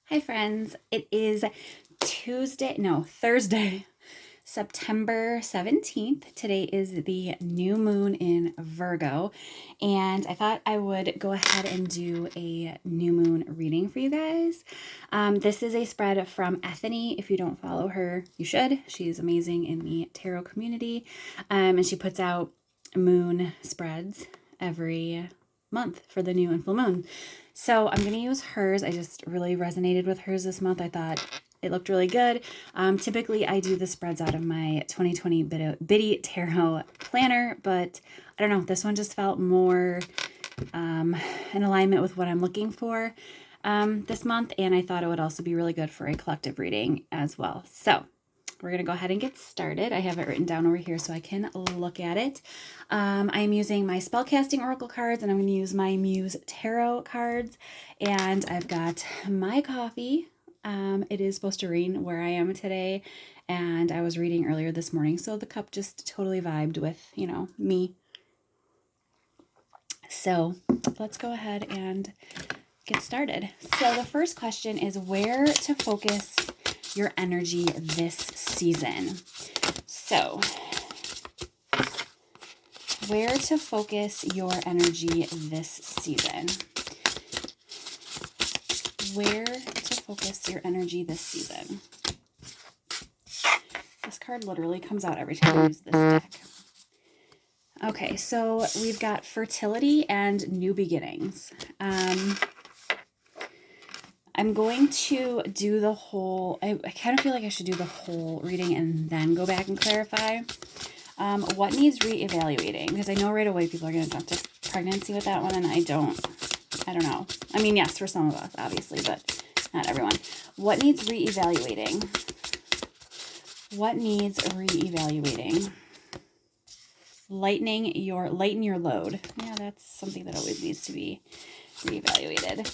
Hi friends, it is Thursday, September 17th. Today is the new moon in Virgo, and I thought I would go ahead and do a new moon reading for you guys. This is a spread from Ethany. If you don't follow her, you should. She's amazing in the tarot community, and she puts out moon spreads every month for the new and full moon. So I'm going to use hers. I just really resonated with hers this month. I thought it looked really good. Typically, I do the spreads out of my 2020 Biddy Tarot Planner, but I don't know. This one just felt more in alignment with what I'm looking for this month, and I thought it would also be really good for a collective reading as well. So we're going to go ahead and get started. I have it written down over here so I can look at it. I'm using my spellcasting oracle cards, and I'm going to use my Muse tarot cards. And I've got my coffee. It is supposed to rain where I am today, and I was reading earlier this morning, so the cup just totally vibed with, me. So let's go ahead and get started. So the first question is where to focus your energy this season. So, where to focus your energy this season? Where to focus your energy this season? This card literally comes out every time I use this deck. Okay, so we've got fertility and new beginnings. I'm going to do the whole, I kind of feel like I should do the whole reading and then go back and clarify. What needs reevaluating? Because I know right away people are going to jump to pregnancy with that one, and I don't know. I mean, yes, for some of us, obviously, but not everyone. What needs reevaluating? What needs reevaluating? Lighten your load. Yeah, that's something that always needs to be reevaluated.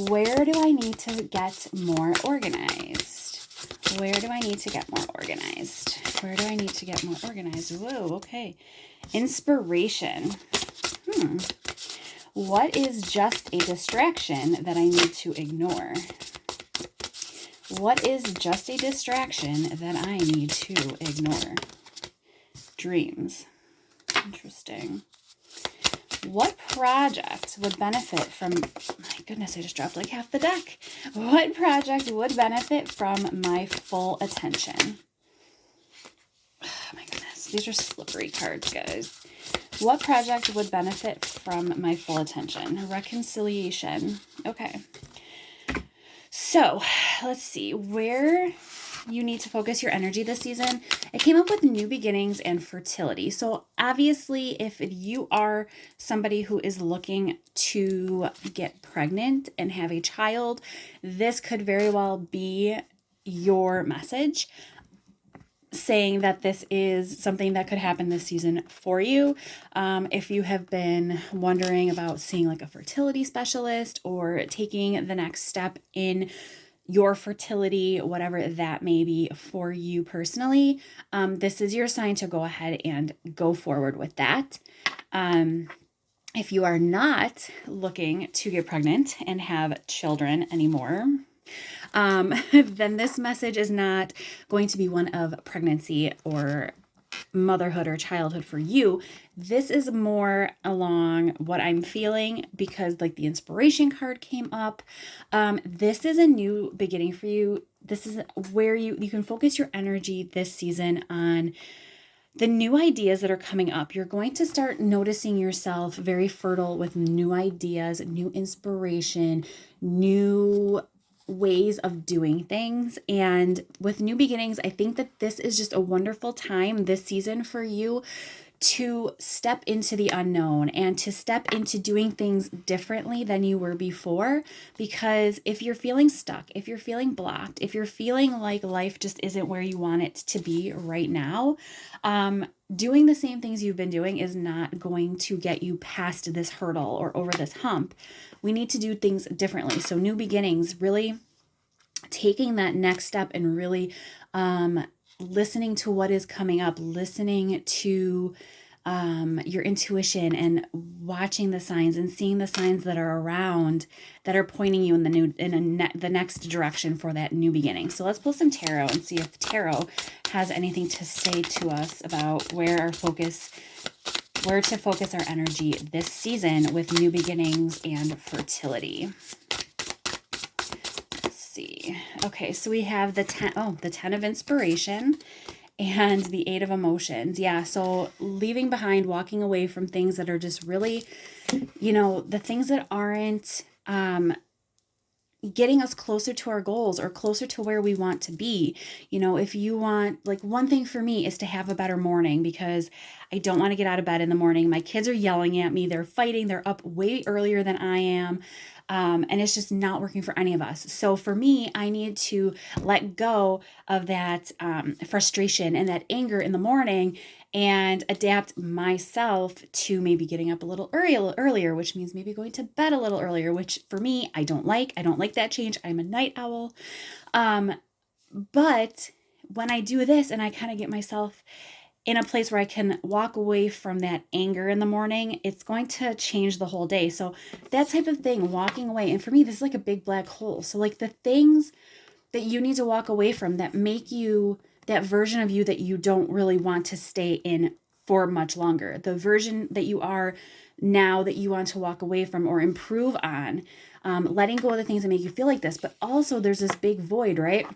Where do I need to get more organized? Where do I need to get more organized? Where do I need to get more organized? Whoa, okay. Inspiration. What is just a distraction that I need to ignore? What is just a distraction that I need to ignore? Dreams. Interesting. What project would benefit from, my goodness, I just dropped like half the deck. What project would benefit from my full attention? Oh my goodness, these are slippery cards, guys. What project would benefit from my full attention? Reconciliation. Okay. So let's see where you need to focus your energy this season. It came up with new beginnings and fertility. So obviously, if you are somebody who is looking to get pregnant and have a child, this could very well be your message, saying that this is something that could happen this season for you. If you have been wondering about seeing like a fertility specialist or taking the next step in your fertility, whatever that may be for you personally, this is your sign to go ahead and go forward with that. If you are not looking to get pregnant and have children anymore, then this message is not going to be one of pregnancy or motherhood or childhood for you. This is more along what I'm feeling because like the inspiration card came up. This is a new beginning for you. This is where you can focus your energy this season on the new ideas that are coming up. You're going to start noticing yourself very fertile with new ideas, new inspiration, new ways of doing things. And with new beginnings, I think that this is just a wonderful time this season for you to step into the unknown and to step into doing things differently than you were before. Because if you're feeling stuck, if you're feeling blocked, if you're feeling like life just isn't where you want it to be right now, doing the same things you've been doing is not going to get you past this hurdle or over this hump. We need to do things differently. So new beginnings, really taking that next step and really listening to what is coming up, listening to your intuition and watching the signs and seeing the signs that are around that are pointing you in the next direction for that new beginning. So let's pull some tarot and see if tarot has anything to say to us about where to focus our energy this season with new beginnings and fertility. Let's see. Okay, so we have the 10 of inspiration and the 8 of emotions. Yeah, so leaving behind, walking away from things that are just really, the things that aren't getting us closer to our goals or closer to where we want to be. If you want, like, one thing for me is to have a better morning, because I don't want to get out of bed in the morning. My kids are yelling at me. They're fighting. They're up way earlier than I am. And it's just not working for any of us. So for me, I need to let go of that frustration and that anger in the morning and adapt myself to maybe getting up a little earlier, which means maybe going to bed a little earlier, which for me, I don't like. I don't like that change. I'm a night owl. But when I do this and I kind of get myself in a place where I can walk away from that anger in the morning, it's going to change the whole day. So that type of thing, walking away. And for me, this is like a big black hole. So like the things that you need to walk away from that make you that version of you that you don't really want to stay in for much longer. The version that you are now that you want to walk away from or improve on, letting go of the things that make you feel like this. But also there's this big void, right?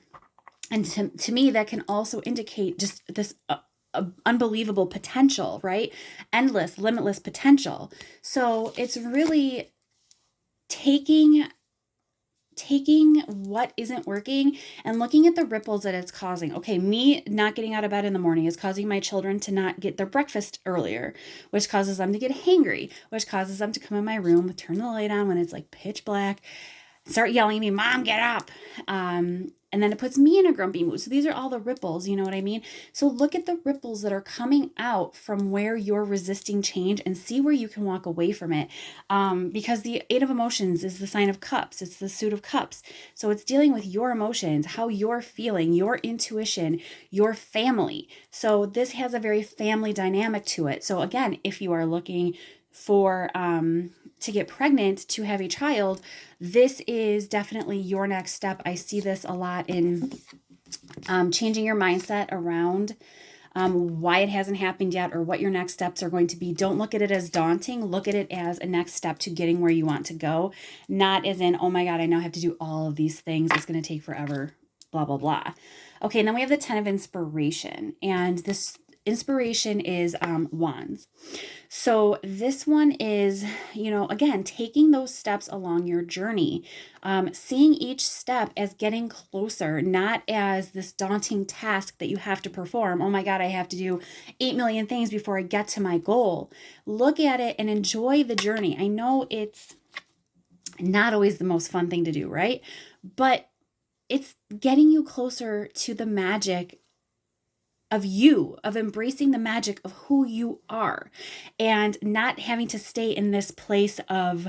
And to me, that can also indicate just this unbelievable potential, right? Endless, limitless potential. So it's really taking what isn't working and looking at the ripples that it's causing. Okay, me not getting out of bed in the morning is causing my children to not get their breakfast earlier, which causes them to get hangry, which causes them to come in my room, turn the light on when it's like pitch black, start yelling at me, Mom, get up. And then it puts me in a grumpy mood. So these are all the ripples, you know what I mean? So look at the ripples that are coming out from where you're resisting change and see where you can walk away from it. Because the 8 of emotions is the sign of cups. It's the suit of cups. So it's dealing with your emotions, how you're feeling, your intuition, your family. So this has a very family dynamic to it. So again, if you are looking for to get pregnant, to have a child, this is definitely your next step. I see this a lot in changing your mindset around why it hasn't happened yet or what your next steps are going to be. Don't look at it as daunting. Look at it as a next step to getting where you want to go, not as in, oh my God, I now have to do all of these things. It's going to take forever, blah, blah, blah. Okay, and then we have the 10 of inspiration, and this inspiration is wands. So this one is, again, taking those steps along your journey, seeing each step as getting closer, not as this daunting task that you have to perform. Oh my God, I have to do 8 million things before I get to my goal. Look at it and enjoy the journey. I know it's not always the most fun thing to do, right? But it's getting you closer to the magic of you, of embracing the magic of who you are and not having to stay in this place of,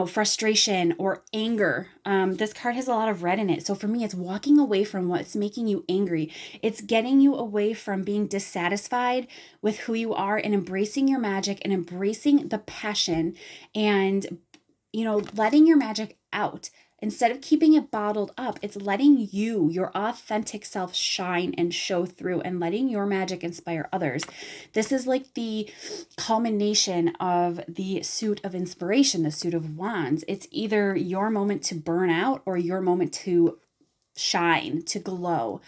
frustration or anger. This card has a lot of red in it. So for me, it's walking away from what's making you angry. It's getting you away from being dissatisfied with who you are and embracing your magic and embracing the passion and, letting your magic out. Instead of keeping it bottled up, it's letting you, your authentic self, shine and show through and letting your magic inspire others. This is like the culmination of the suit of inspiration, the suit of wands. It's either your moment to burn out or your moment to shine, to glow.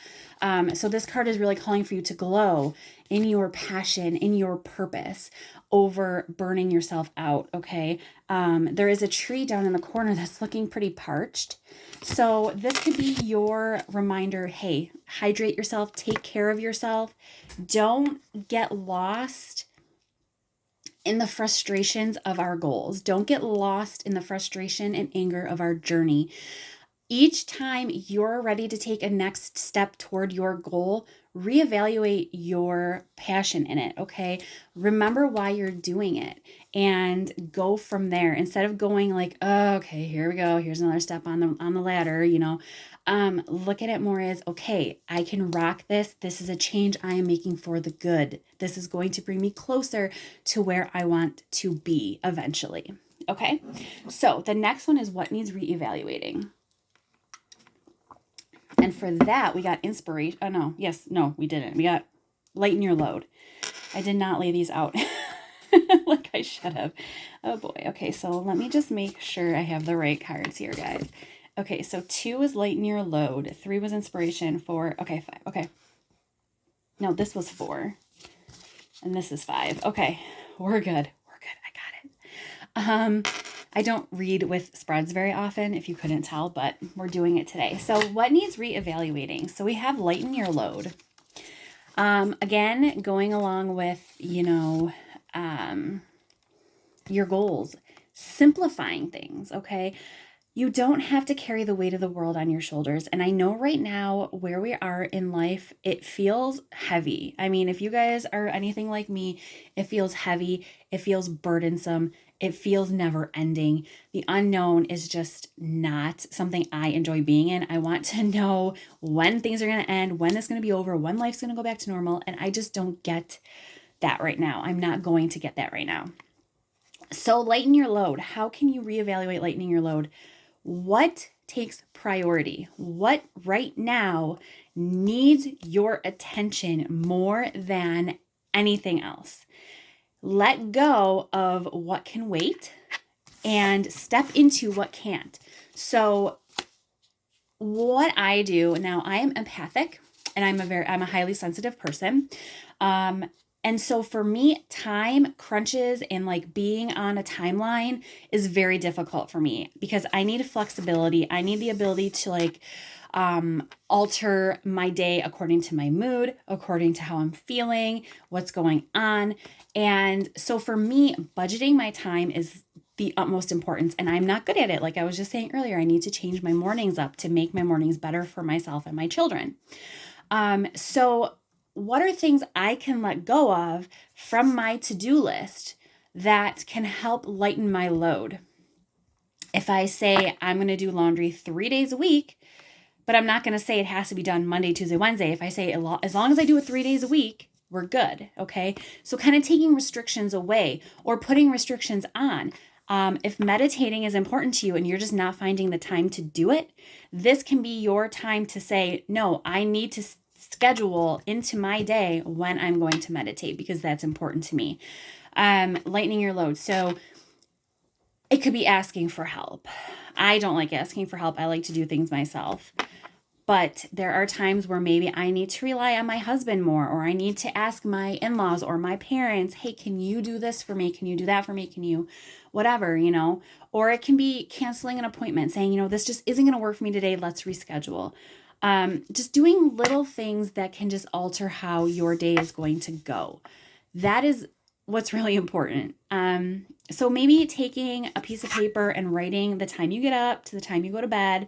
So this card is really calling for you to glow in your passion, in your purpose, over burning yourself out, okay? There is a tree down in the corner that's looking pretty parched. So this could be your reminder, hey, hydrate yourself, take care of yourself. Don't get lost in the frustrations of our goals. Don't get lost in the frustration and anger of our journey. Each time you're ready to take a next step toward your goal, reevaluate your passion in it, okay? Remember why you're doing it and go from there instead of going like, oh, okay, here we go. Here's another step on the ladder, look at it more as, okay, I can rock this. This is a change I am making for the good. This is going to bring me closer to where I want to be eventually. Okay. So the next one is what needs reevaluating. And for that, we got inspiration. Oh, no. Yes. No, we didn't. We got lighten your load. I did not lay these out like I should have. Oh, boy. Okay. So let me just make sure I have the right cards here, guys. Okay. So 2 was lighten your load. 3 was inspiration. 4. Okay. 5. Okay. No, this was 4. And this is 5. Okay. We're good. We're good. I got it. I don't read with spreads very often, if you couldn't tell, but we're doing it today. So what needs reevaluating? So we have lighten your load. Again, going along with, your goals, simplifying things, okay? You don't have to carry the weight of the world on your shoulders. And I know right now where we are in life, it feels heavy. I mean, if you guys are anything like me, it feels heavy. It feels burdensome. It feels never ending. The unknown is just not something I enjoy being in. I want to know when things are going to end, when it's going to be over, when life's going to go back to normal. And I just don't get that right now. I'm not going to get that right now. So lighten your load. How can you reevaluate lightening your load? What takes priority? What right now needs your attention more than anything else? Let go of what can wait and step into what can't. So what I do now, I am empathic and I'm a highly sensitive person. And so for me, time crunches and like being on a timeline is very difficult for me because I need flexibility. I need the ability to alter my day according to my mood, according to how I'm feeling, what's going on. And so for me, budgeting my time is the utmost importance, and I'm not good at it. Like I was just saying earlier, I need to change my mornings up to make my mornings better for myself and my children. So what are things I can let go of from my to-do list that can help lighten my load? If I say I'm going to do laundry 3 days a week, but I'm not going to say it has to be done Monday, Tuesday, Wednesday. If I say as long as I do it 3 days a week, we're good. Okay. So kind of taking restrictions away or putting restrictions on. If meditating is important to you and you're just not finding the time to do it, this can be your time to say, no, I need to schedule into my day when I'm going to meditate because that's important to me. Lightening your load. So it could be asking for help. I don't like asking for help. I like to do things myself. But there are times where maybe I need to rely on my husband more, or I need to ask my in-laws or my parents, hey, can you do this for me? Can you do that for me? Can you, whatever, or it can be canceling an appointment saying, this just isn't going to work for me today. Let's reschedule. Just doing little things that can just alter how your day is going to go. That is what's really important. So maybe taking a piece of paper and writing the time you get up to the time you go to bed,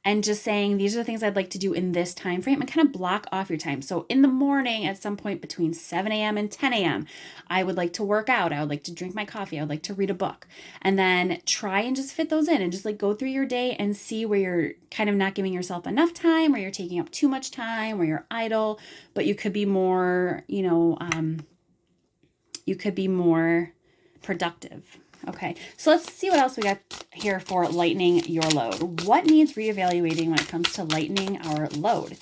and just saying, these are the things I'd like to do in this time frame, and kind of block off your time. So in the morning, at some point between 7 a.m. and 10 a.m., I would like to work out. I would like to drink my coffee. I would like to read a book. And then try and just fit those in and just go through your day and see where you're kind of not giving yourself enough time, where you're taking up too much time, where you're idle, but you could be more, you could be more productive. Okay, so let's see what else we got here for lightening your load. What needs reevaluating when it comes to lightening our load?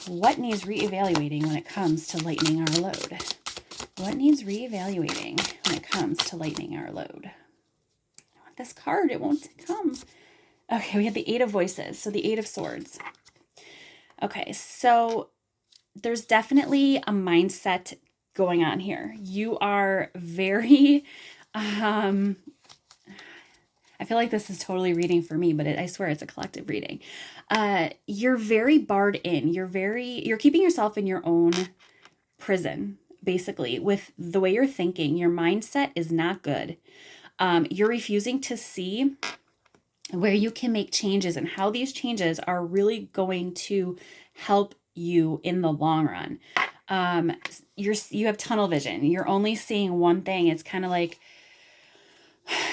What needs reevaluating when it comes to lightening our load? What needs reevaluating when it comes to lightening our load? I want this card. It won't come. Okay, we have the 8 of Voices. So the 8 of Swords. Okay, so there's definitely a mindset going on here. You are very... I feel like this is totally reading for me, but I swear it's a collective reading. You're very barred in. You're keeping yourself in your own prison, basically, with the way you're thinking. Your mindset is not good. You're refusing to see where you can make changes and how these changes are really going to help you in the long run. You have tunnel vision. You're only seeing one thing. It's kind of like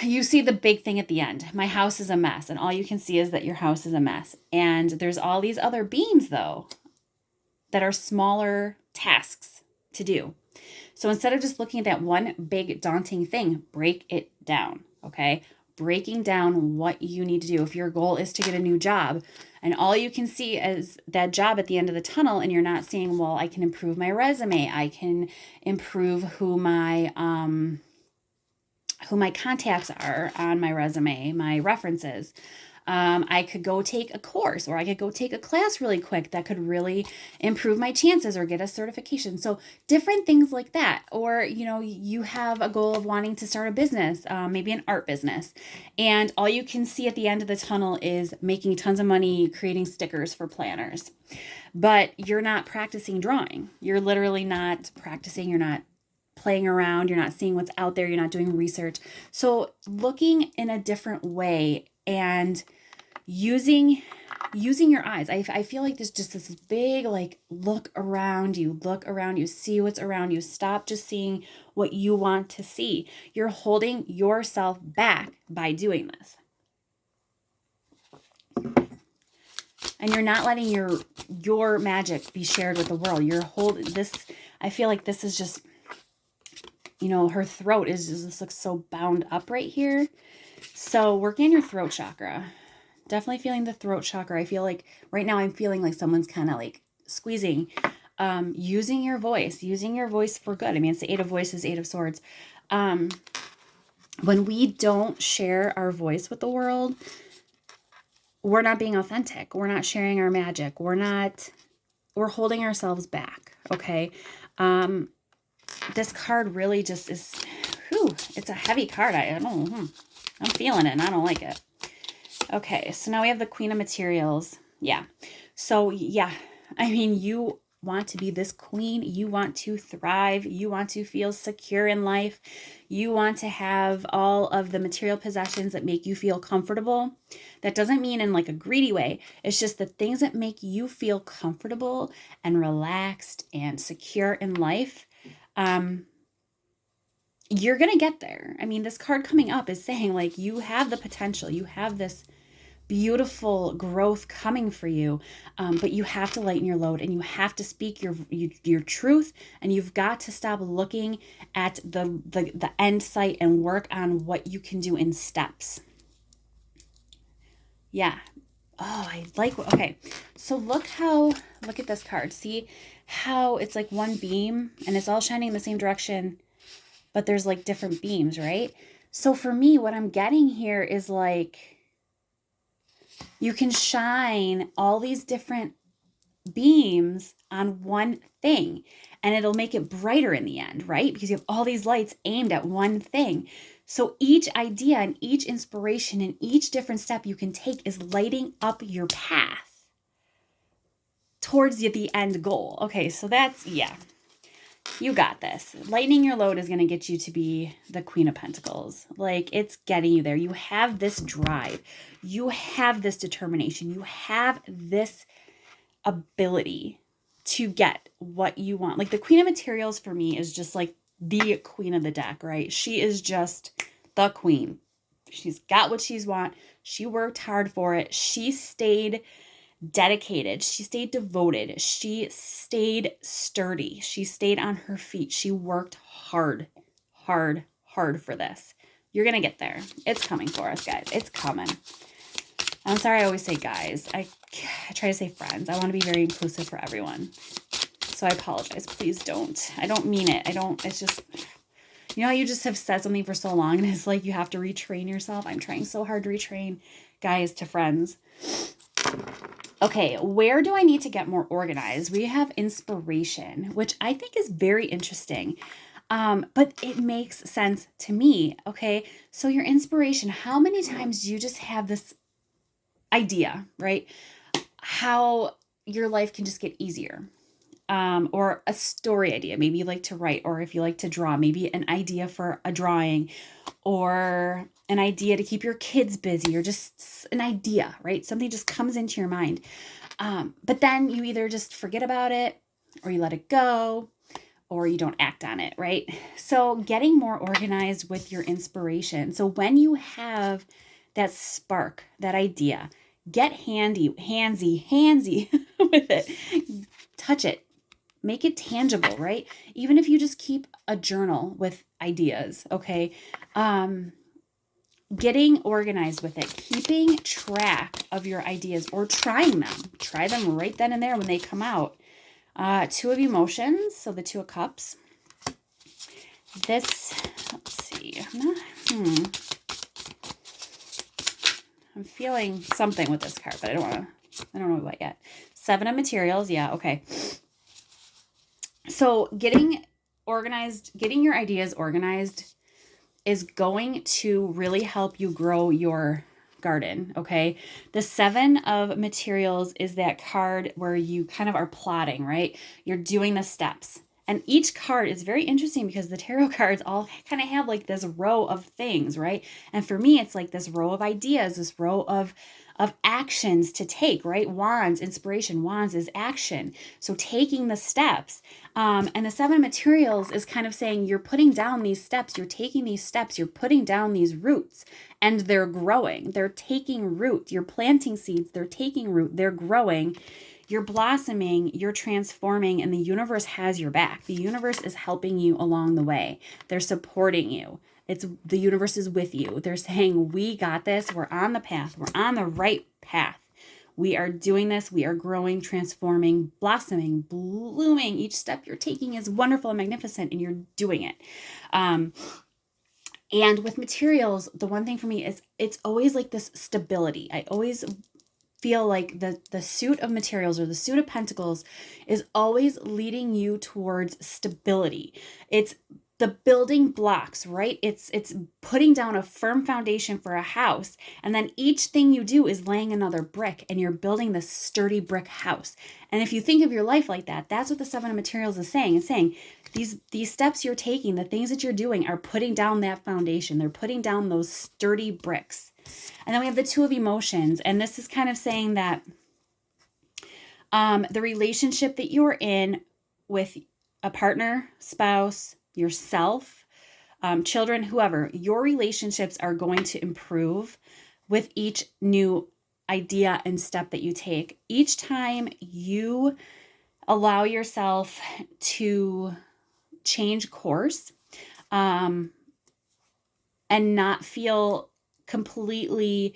you see the big thing at the end. My house is a mess, and all you can see is that your house is a mess. And there's all these other beams, though, that are smaller tasks to do. So instead of just looking at that one big daunting thing, break it down, okay? Breaking down what you need to do. If your goal is to get a new job and all you can see is that job at the end of the tunnel, and you're not seeing, well, I can improve my resume. I can improve who my contacts are on my resume, my references. I could go take a course, or I could go take a class really quick that could really improve my chances, or get a certification. So different things like that. Or, you have a goal of wanting to start a business, maybe an art business. And all you can see at the end of the tunnel is making tons of money, creating stickers for planners. But you're not practicing drawing. You're literally not practicing. You're not playing around. You're not seeing what's out there. You're not doing research. So looking in a different way and using your eyes. I feel like there's just this big, look around you, see what's around you. Stop just seeing what you want to see. You're holding yourself back by doing this. And you're not letting your magic be shared with the world. You're holding this. I feel like this is just, her throat looks so bound up right here. So working on your throat chakra. Definitely feeling the throat chakra. I feel like right now I'm feeling like someone's kind of like squeezing, using your voice for good. I mean, it's the 8 of voices, 8 of swords. When we don't share our voice with the world, we're not being authentic. We're not sharing our magic. We're holding ourselves back. Okay. This card really just is, it's a heavy card. I'm feeling it and I don't like it. Okay, so now we have the Queen of Materials. Yeah. So, yeah, I mean, you want to be this queen. You want to thrive. You want to feel secure in life. You want to have all of the material possessions that make you feel comfortable. That doesn't mean in like a greedy way. It's just the things that make you feel comfortable and relaxed and secure in life. You're going to get there. I mean, this card coming up is saying like you have the potential. You have this beautiful growth coming for you, but you have to lighten your load, and you have to speak your truth, and you've got to stop looking at the end sight and work on what you can do in steps. Yeah. Oh, I like, okay. So look at this card. See how it's like one beam and it's all shining in the same direction, but there's like different beams, right? So for me, what I'm getting here is like, you can shine all these different beams on one thing and it'll make it brighter in the end, right? Because you have all these lights aimed at one thing. So each idea and each inspiration and each different step you can take is lighting up your path towards the end goal. Okay, so that's, yeah. You got this. Lightening your load is going to get you to be the Queen of Pentacles. Like, it's getting you there. You have this drive. You have this determination. You have this ability to get what you want. Like, the Queen of Materials for me is just like the queen of the deck, right? She is just the queen. She's got what she's want. She worked hard for it. She stayed dedicated. She stayed devoted. She stayed sturdy. She stayed on her feet. She worked hard for this. You're going to get there. It's coming for us, guys. It's coming. I'm sorry I always say guys. I try to say friends. I want to be very inclusive for everyone. So I apologize. Please don't. I don't mean it. It's just, how you just have said something for so long and it's like you have to retrain yourself. I'm trying so hard to retrain guys to friends. Okay, where do I need to get more organized? We have inspiration, which I think is very interesting, but it makes sense to me, okay? So your inspiration, how many times do you just have this idea, right? How your life can just get easier. or a story idea. Maybe you like to write, or if you like to draw, maybe an idea for a drawing, or an idea to keep your kids busy, or just an idea, right? Something just comes into your mind. But then you either just forget about it, or you let it go, or you don't act on it, right? So getting more organized with your inspiration. So when you have that spark, that idea, get handsy with it. Touch it. Make it tangible, right? Even if you just keep a journal with ideas, okay? Getting organized with it, keeping track of your ideas, or trying them. Try them right then and there when they come out. Two of emotions, so the Two of Cups. This, let's see, I'm feeling something with this card, but I don't know what yet. Seven of Materials, yeah, okay. So getting organized, getting your ideas organized is going to really help you grow your garden, okay? The Seven of Materials is that card where you kind of are plotting, right? You're doing the steps. And each card is very interesting because the tarot cards all kind of have like this row of things, right? And for me, it's like this row of ideas, this row of actions to take, right? Wands, inspiration. Wands is action. So taking the steps. And the Seven of Materials is kind of saying you're putting down these steps, you're taking these steps, you're putting down these roots, and they're growing. They're taking root. You're planting seeds, they're taking root, they're growing. You're blossoming, you're transforming, and the universe has your back. The universe is helping you along the way. They're supporting you. The universe is with you. They're saying, we got this. We're on the path. We're on the right path. We are doing this. We are growing, transforming, blossoming, blooming. Each step you're taking is wonderful and magnificent, and you're doing it. And with materials, the one thing for me is it's always like this stability. I always feel like the suit of materials, or the suit of pentacles, is always leading you towards stability. It's the building blocks, right? It's putting down a firm foundation for a house, and then each thing you do is laying another brick, and you're building this sturdy brick house. And if you think of your life like that, that's what the Seven of Materials is saying. It's saying these steps you're taking, the things that you're doing, are putting down that foundation. They're putting down those sturdy bricks. And then we have the Two of Emotions. And this is kind of saying that the relationship that you're in with a partner, spouse, yourself, children, whoever, your relationships are going to improve with each new idea and step that you take. Each time you allow yourself to change course, and not feel completely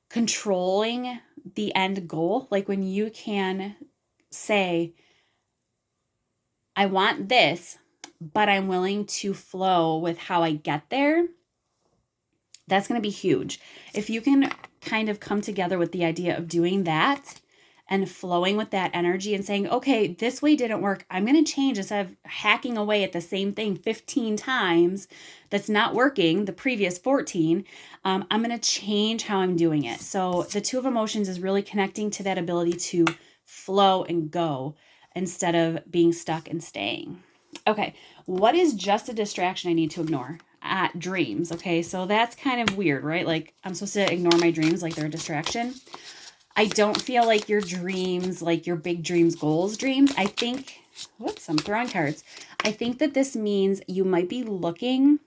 controlling the end goal. Like when you can say, I want this, but I'm willing to flow with how I get there. That's going to be huge. If you can kind of come together with the idea of doing that and flowing with that energy and saying, okay, this way didn't work. I'm going to change. Instead of hacking away at the same thing 15 times that's not working, the previous 14, I'm going to change how I'm doing it. So the Two of Emotions is really connecting to that ability to flow and go instead of being stuck and staying. Okay, what is just a distraction I need to ignore? Dreams. Okay, so that's kind of weird, right? Like I'm supposed to ignore my dreams like they're a distraction. I don't feel like your dreams, like your big dreams, goals dreams. I think, whoops, I'm throwing cards. I think that this means you might be looking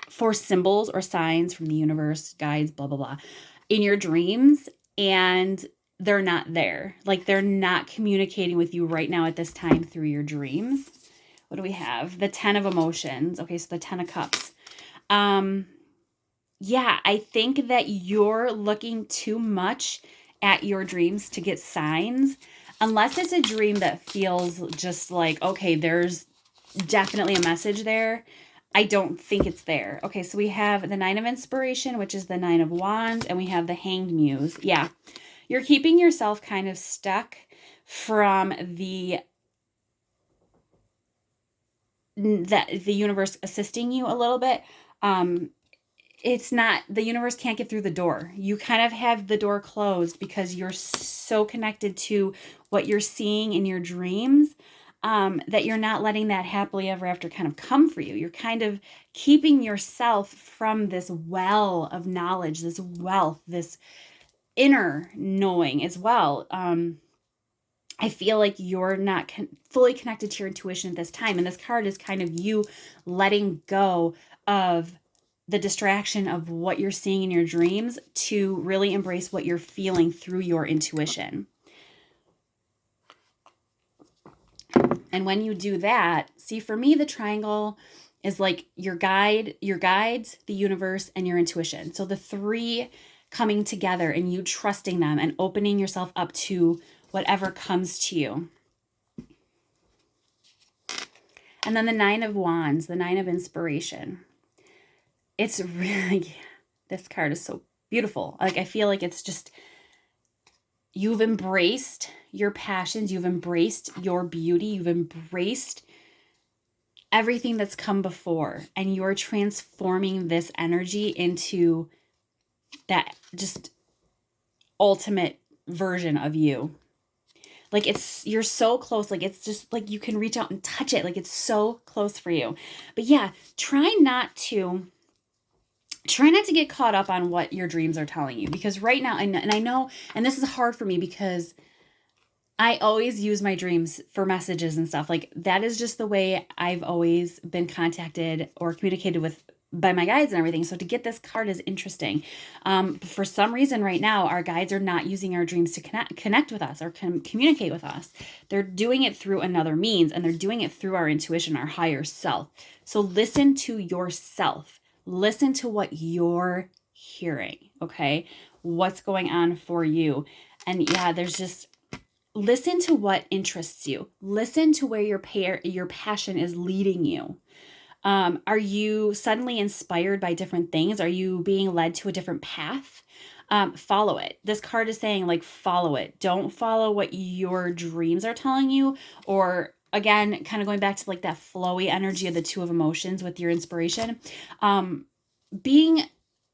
for symbols or signs from the universe, guides, blah, blah, blah, in your dreams, and they're not there. Like they're not communicating with you right now at this time through your dreams. What do we have? The Ten of Emotions. Okay, so the Ten of Cups. Yeah, I think that you're looking too much at your dreams to get signs. Unless it's a dream that feels just like, okay, there's definitely a message there. I don't think it's there. Okay, so we have the Nine of Inspiration, which is the Nine of Wands, and we have the Hanged Muse. Yeah, you're keeping yourself kind of stuck from the universe assisting you a little bit. it's not, the universe can't get through the door. You kind of have the door closed because you're so connected to what you're seeing in your dreams, that you're not letting that happily ever after kind of come for you. You're kind of keeping yourself from this well of knowledge, this wealth, this inner knowing as well. I feel like you're not fully connected to your intuition at this time. And this card is kind of you letting go of the distraction of what you're seeing in your dreams to really embrace what you're feeling through your intuition. And when you do that, see, for me, the triangle is like your guides, the universe, and your intuition. So the three coming together and you trusting them and opening yourself up to whatever comes to you. And then the 9 of Wands, the 9 of inspiration. It's really, this card is so beautiful. Like, I feel like it's just, you've embraced your passions, you've embraced your beauty, you've embraced everything that's come before, and you're transforming this energy into that just ultimate version of you. Like, it's, you're so close. Like, it's just like you can reach out and touch it. Like, it's so close for you. But yeah, try not to get caught up on what your dreams are telling you, because right now, and I know, and this is hard for me because I always use my dreams for messages and stuff. Like, that is just the way I've always been contacted or communicated with by my guides and everything. So to get this card is interesting. For some reason right now, our guides are not using our dreams to connect with us or communicate with us. They're doing it through another means, and they're doing it through our intuition, our higher self. So listen to yourself. Listen to what you're hearing, okay? What's going on for you? And yeah, there's just, listen to what interests you. Listen to where your passion is leading you. Are you suddenly inspired by different things? Are you being led to a different path? Follow it. This card is saying, like, follow it. Don't follow what your dreams are telling you, or again, kind of going back to like that flowy energy of the 2 of emotions with your inspiration. Being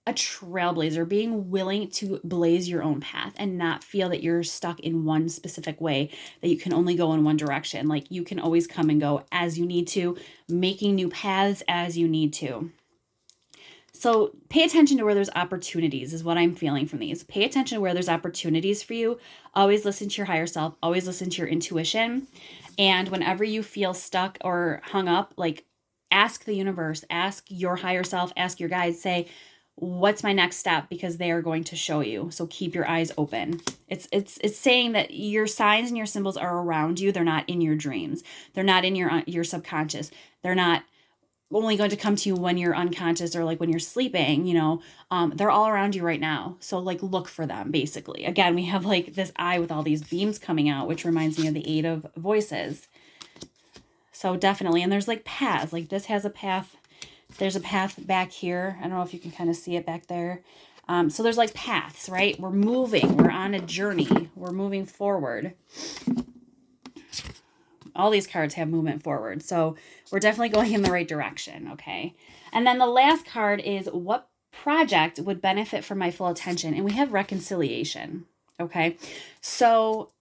a trailblazer, being willing to blaze your own path and not feel that you're stuck in one specific way, that you can only go in one direction. Like, you can always come and go as you need to, making new paths as you need to. So pay attention to where there's opportunities is what I'm feeling from these. Pay attention to where there's opportunities for you. Always listen to your higher self. Always listen to your intuition. And whenever you feel stuck or hung up, like, ask the universe, ask your higher self, ask your guides, say, what's my next step? Because they are going to show you. So keep your eyes open. It's saying that your signs and your symbols are around you. They're not in your dreams. They're not in your subconscious. They're not only going to come to you when you're unconscious or like when you're sleeping, they're all around you right now. So like, look for them, basically. Again, we have like this eye with all these beams coming out, which reminds me of the 8 of voices. So definitely, and there's like paths, like this has a path. There's a path back here. I don't know if you can kind of see it back there. So there's like paths, right? We're moving. We're on a journey. We're moving forward. All these cards have movement forward. So we're definitely going in the right direction, okay? And then the last card is, what project would benefit from my full attention? And we have reconciliation, okay? So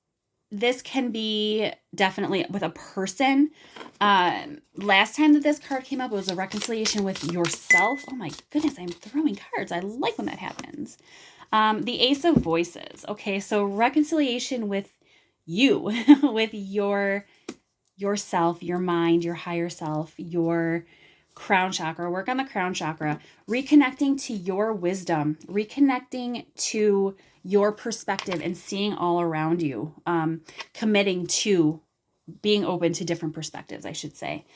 this can be definitely with a person. Last time that this card came up, it was a reconciliation with yourself. Oh my goodness, I'm throwing cards. I like when that happens. The Ace of Voices. Okay, so reconciliation with you, with yourself, your mind, your higher self, your crown chakra. Work on the crown chakra. Reconnecting to your wisdom. Reconnecting to your perspective and seeing all around you, committing to being open to different perspectives, I should say.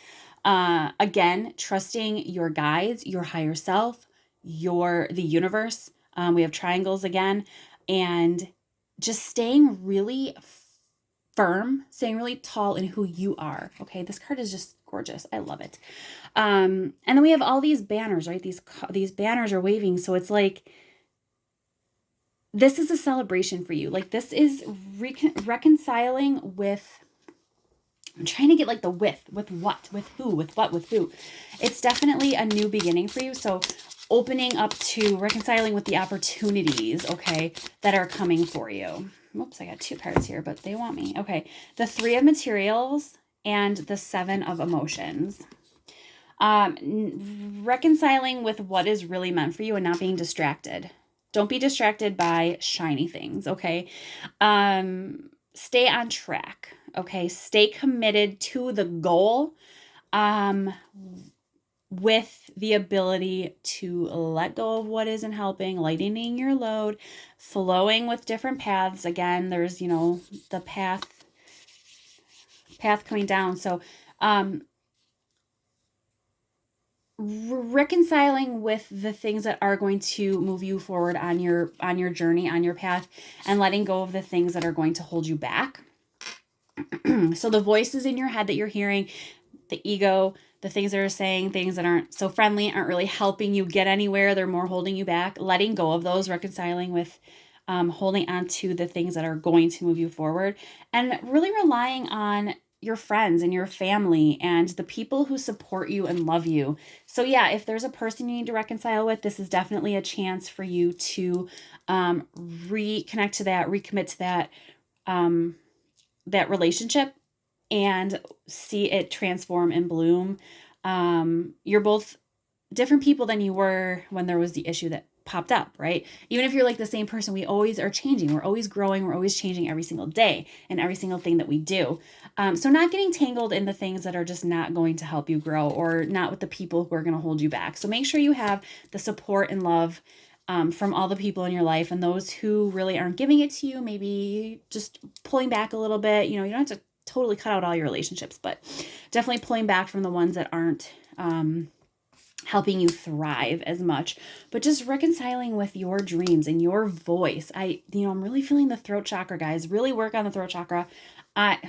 Again, trusting your guides, your higher self, the universe. We have triangles again, and just staying really firm, staying really tall in who you are. Okay, this card is just gorgeous. I love it. And then we have all these banners, right? These banners are waving, so it's like, this is a celebration for you. Like, this is reconciling with, I'm trying to get like the with what, with who, with what, with who. It's definitely a new beginning for you. So opening up to reconciling with the opportunities, okay, that are coming for you. Whoops, I got 2 cards here, but they want me. Okay, the 3 of materials and the 7 of emotions. Reconciling with what is really meant for you and not being distracted. Don't be distracted by shiny things, okay? Stay on track, okay? Stay committed to the goal. With the ability to let go of what isn't helping, lightening your load, flowing with different paths. Again, there's, the path coming down. So, reconciling with the things that are going to move you forward on your journey, on your path, and letting go of the things that are going to hold you back. So the voices in your head that you're hearing, the ego, the things that are saying things that aren't so friendly, aren't really helping you get anywhere, they're more holding you back, letting go of those, reconciling with holding on to the things that are going to move you forward, and really relying on your friends and your family and the people who support you and love you. So yeah, if there's a person you need to reconcile with, this is definitely a chance for you to reconnect to that, recommit to that, that relationship, and see it transform and bloom. You're both different people than you were when there was the issue that popped up, right? Even if you're like the same person, we always are changing. We're always growing. We're always changing every single day and every single thing that we do. So not getting tangled in the things that are just not going to help you grow, or not with the people who are going to hold you back. So make sure you have the support and love from all the people in your life, and those who really aren't giving it to you, maybe just pulling back a little bit. You don't have to totally cut out all your relationships, but definitely pulling back from the ones that aren't helping you thrive as much, but just reconciling with your dreams and your voice. I'm really feeling the throat chakra, guys. Really work on the throat chakra.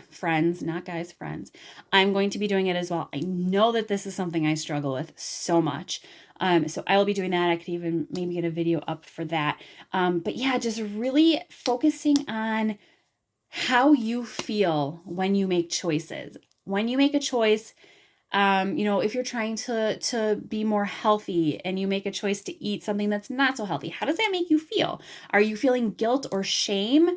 Friends, not guys, friends. I'm going to be doing it as well. I know that this is something I struggle with so much. So I will be doing that. I could even maybe get a video up for that. But yeah, just really focusing on how you feel when you make choices. When you make a choice, if you're trying to be more healthy and you make a choice to eat something that's not so healthy, how does that make you feel? Are you feeling guilt or shame?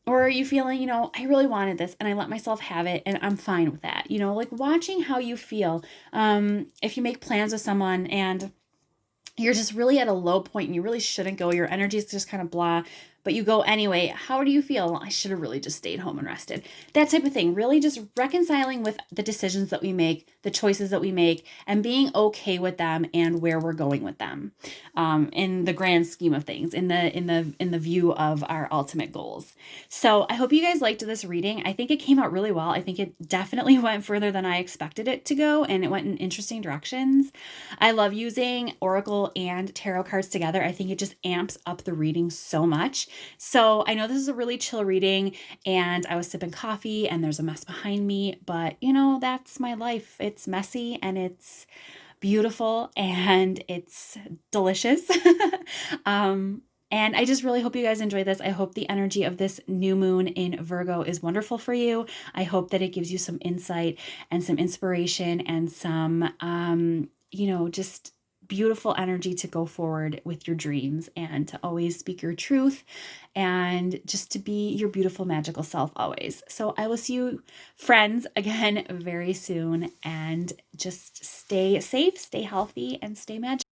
Or are you feeling, I really wanted this and I let myself have it and I'm fine with that? Like watching how you feel. If you make plans with someone and you're just really at a low point and you really shouldn't go, your energy is just kind of blah, but you go anyway, how do you feel? Well, I should have really just stayed home and rested. That type of thing. Really just reconciling with the decisions that we make, the choices that we make, and being okay with them and where we're going with them, in the grand scheme of things, in the view of our ultimate goals. So I hope you guys liked this reading. I think it came out really well. I think it definitely went further than I expected it to go, and it went in interesting directions. I love using Oracle and tarot cards together. I think it just amps up the reading so much. So I know this is a really chill reading, and I was sipping coffee and there's a mess behind me, but that's my life. It's messy and it's beautiful and it's delicious. And I just really hope you guys enjoy this. I hope the energy of this new moon in Virgo is wonderful for you. I hope that it gives you some insight and some inspiration and some, just beautiful energy to go forward with your dreams and to always speak your truth and just to be your beautiful, magical self always. So I will see you, friends, again very soon, and just stay safe, stay healthy, and stay magical.